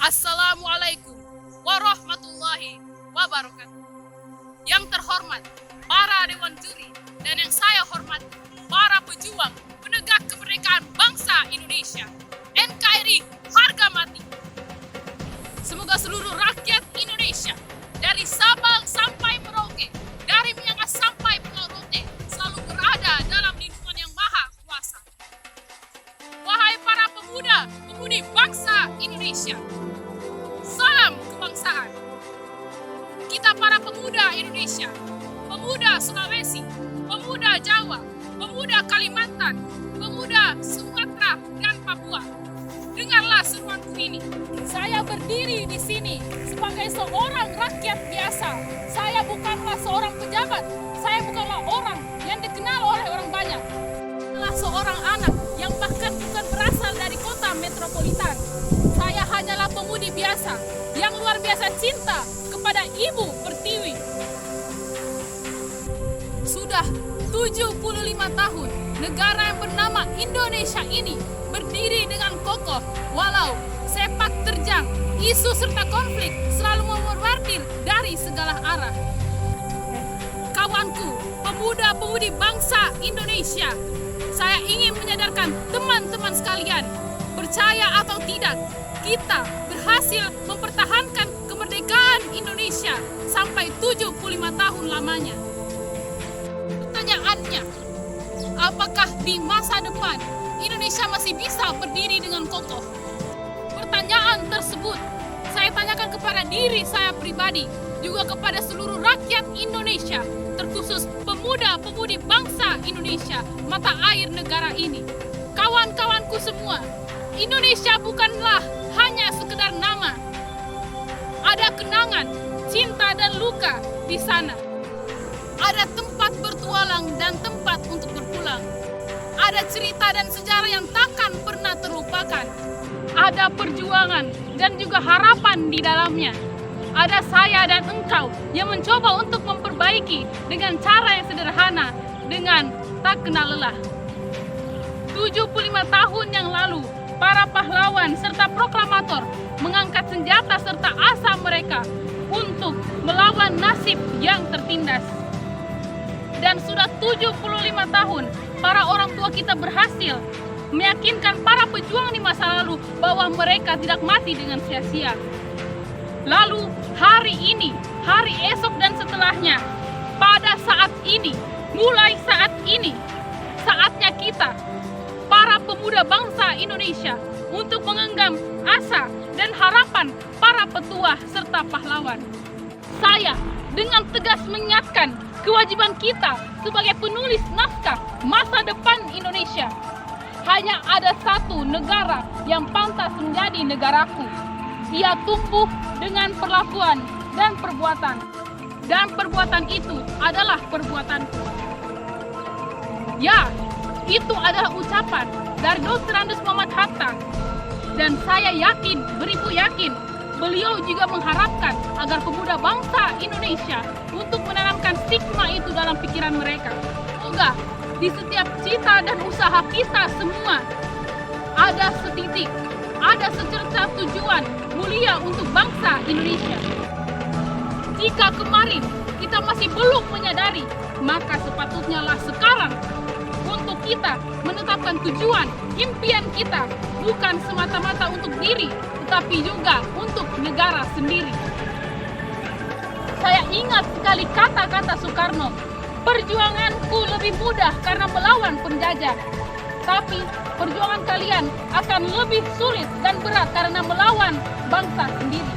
Assalamualaikum warahmatullahi wabarakatuh. Yang terhormat para dewan juri dan yang saya hormati para pejuang penegak kemerdekaan bangsa Indonesia, NKRI harga mati. Semoga seluruh rakyat Indonesia dari Sabang sampai Merauke, dari Miangas sampai Pulau Rote selalu berada dalam lindungan yang maha kuasa. Wahai para pemuda, pemudi bangsa Indonesia, salam kebangsaan. Kita para pemuda Indonesia, pemuda Sulawesi, pemuda Jawa, pemuda Kalimantan, pemuda Sumatera dan Papua, dengarlah seruanku ini. Saya berdiri di sini sebagai seorang rakyat biasa. Saya bukanlah seorang pejabat. Saya bukanlah orang yang dikenal oleh orang banyak. Saya seorang anak yang bahkan bukan berasal dari kota metropolitan. Saya hanyalah pemudi biasa yang luar biasa cinta kepada Ibu Pertiwi. Sudah 75 tahun negara yang bernama Indonesia ini berdiri dengan kokoh walau sepak terjang, isu serta konflik selalu membombardir dari segala arah. Kawanku, pemuda-pemudi bangsa Indonesia, saya ingin menyadarkan teman-teman sekalian, percaya atau tidak, kita berhasil mempertahankan kemerdekaan Indonesia sampai 75 tahun lamanya. Pertanyaannya, apakah di masa depan Indonesia masih bisa berdiri dengan kokoh? Pertanyaan tersebut saya tanyakan kepada diri saya pribadi, juga kepada seluruh rakyat Indonesia, terkhusus pemuda-pemudi bangsa Indonesia, mata air negara ini. Kawan-kawanku semua, Indonesia bukanlah hanya sekedar nama. Ada kenangan, cinta dan luka di sana. Ada tempat bertualang dan tempat untuk berpulang. Ada cerita dan sejarah yang takkan pernah terlupakan. Ada perjuangan dan juga harapan di dalamnya. Ada saya dan engkau yang mencoba untuk memperbaiki dengan cara yang sederhana, dengan tak kenal lelah. 75 tahun yang lalu, para pahlawan serta proklamator mengangkat senjata serta asa mereka untuk melawan nasib yang tertindas. Dan sudah 75 tahun, para orang tua kita berhasil meyakinkan para pejuang di masa lalu bahwa mereka tidak mati dengan sia-sia. Lalu hari ini, hari esok dan setelahnya, pada saat ini, mulai saat ini, saatnya kita, para pemuda bangsa Indonesia, untuk menggenggam asa dan harapan para petua serta pahlawan. Saya dengan tegas menyatakan kewajiban kita sebagai penulis naskah masa depan Indonesia. Hanya ada satu negara yang pantas menjadi negaraku. Ia tumbuh dengan perlakuan dan perbuatan. Dan perbuatan itu adalah perbuatanku. Ya, itu adalah ucapan dari Dr. Andes Muhammad Hatta. Dan saya yakin, beribu yakin, beliau juga mengharapkan agar pemuda bangsa Indonesia untuk menanamkan stigma itu dalam pikiran mereka. Semoga di setiap cita dan usaha kita semua ada setitik, ada secerca tujuan mulia untuk bangsa Indonesia. Jika kemarin kita masih belum menyadari, maka sepatutnya lah sekarang untuk kita menetapkan tujuan, impian kita, bukan semata-mata untuk diri, tetapi juga untuk negara sendiri. Saya ingat sekali kata-kata Soekarno, perjuanganku lebih mudah karena melawan penjajah. Tapi perjuangan kalian akan lebih sulit dan berat karena melawan bangsa sendiri.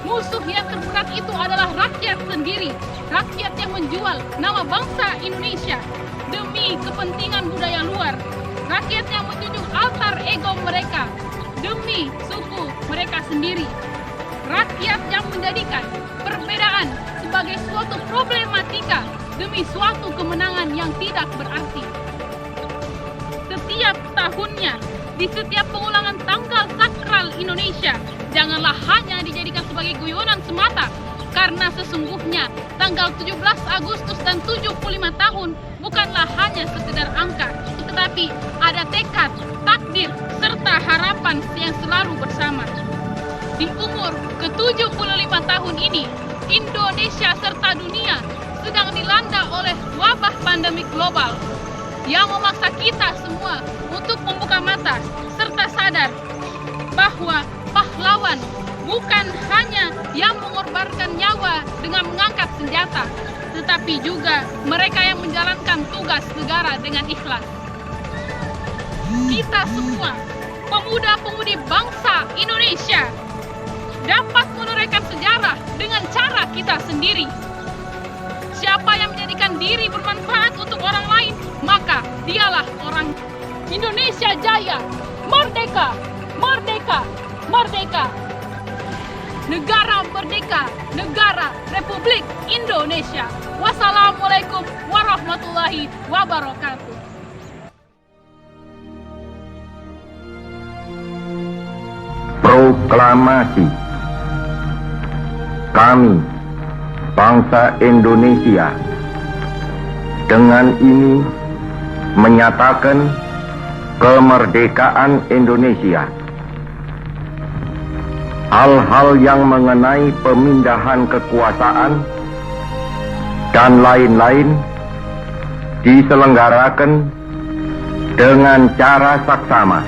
Musuh yang terberat itu adalah rakyat sendiri. Rakyat yang menjual nama bangsa Indonesia demi kepentingan budaya luar. Rakyat yang menjunjung altar ego mereka demi suku mereka sendiri. Rakyat yang menjadikan perbedaan sebagai suatu problematika demi suatu kemenangan yang tidak berarti. Setiap tahunnya, di setiap pengulangan tanggal sakral Indonesia, janganlah hanya dijadikan sebagai guyonan semata, karena sesungguhnya tanggal 17 Agustus dan 75 tahun bukanlah hanya sekedar angka, tetapi ada tekad, takdir, serta harapan yang selalu bersama. Di umur ke-75 tahun ini, Indonesia serta dunia sedang dilanda oleh wabah pandemi global yang memaksa kita semua untuk membuka mata serta sadar bahwa pahlawan bukan hanya yang mengorbankan nyawa dengan mengangkat senjata, tetapi juga mereka yang menjalankan tugas negara dengan ikhlas. Kita semua, pemuda-pemudi bangsa Indonesia, dapat menorehkan sejarah dengan cara kita sendiri. Siapa yang menjadikan diri bermanfaat untuk orang lain, maka dialah orang. Indonesia Jaya, merdeka, merdeka, merdeka. Negara merdeka, negara Republik Indonesia. Wassalamualaikum warahmatullahi wabarakatuh. Proklamasi. Kami, bangsa Indonesia, dengan ini menyatakan kemerdekaan Indonesia. Hal-hal yang mengenai pemindahan kekuasaan dan lain-lain diselenggarakan dengan cara saksama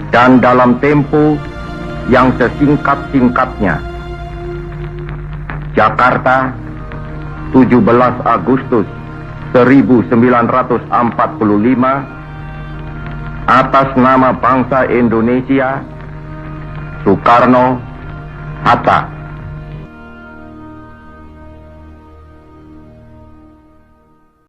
dan dalam tempo yang sesingkat-singkatnya. Jakarta, 17 Agustus 1945, atas nama bangsa Indonesia, Soekarno, Hatta.